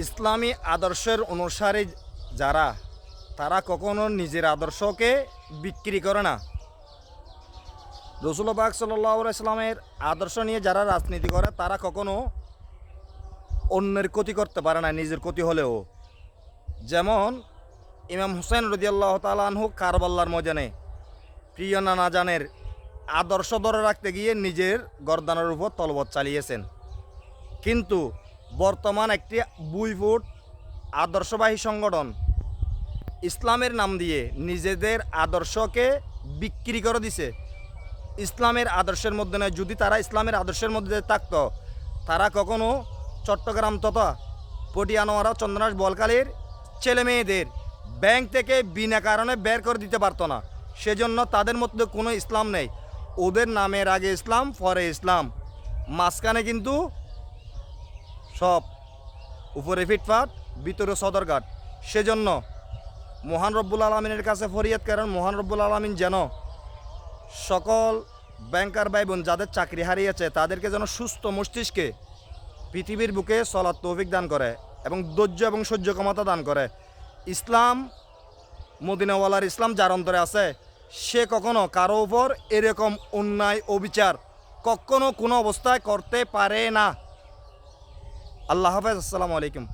ইসলামী আদর্শের অনুসারী যারা, তারা কখনো নিজের আদর্শকে বিক্রি করে না। রাসূলুল্লাহ পাক সাল্লাল্লাহু আলাইহি সাল্লামের আদর্শ নিয়ে যারা রাজনীতি করে, তারা কখনো অন্যের ক্ষতি করতে পারে না, নিজের ক্ষতি হলেও। যেমন ইমাম হুসাইন রাদিয়াল্লাহু তাআলা আনহু কারবালার ময়দানে প্রিয় নানা জানের আদর্শ ধরে রাখতে গিয়ে নিজের গর্দানের উপর তলবত চালিয়েছেন। কিন্তু বর্তমান একটি বুইফুট আদর্শবাহী সংগঠন ইসলামের নাম দিয়ে নিজেদের আদর্শকে বিক্রি করে দিছে। ইসলামের আদর্শের মধ্যে নয়। যদি তারা ইসলামের আদর্শের মধ্যে থাকতো, তারা কখনো চট্টগ্রাম তথা পটিয়ানোয়ারা চন্দ্রনাথ বলকালীর ছেলে মেয়েদের ব্যাংক থেকে বিনা কারণে বের করে দিতে পারতো না। সেজন্য তাদের মধ্যে কোনো ইসলাম নেই। ওদের নামের আগে ইসলাম, পরে ইসলাম, মাঝখানে কিন্তু সব, উপরে ফিটফাট, ভিতরে সদরঘাট। সেজন্য মহান রব্বুল আলমিনের কাছে ফরিয়াদ করেন, মহান রব্বুল আলমিন যেন সকল ব্যাংকার ভাই বোন যাদের চাকরি হারিয়েছে তাদেরকে যেন সুস্থ মস্তিষ্কে পৃথিবীর বুকে চলার তৌফিক দান করে এবং ধৈর্য এবং সহ্য ক্ষমতা দান করে। ইসলাম, মদিনাওয়ালার ইসলাম যার অন্তরে আছে, সে কখনো কারো উপর এরকম অন্যায় অবিচার কখনো কোনো অবস্থায় করতে পারে না। আল্লাহ হাফেজ। আসসালামু আলাইকুম।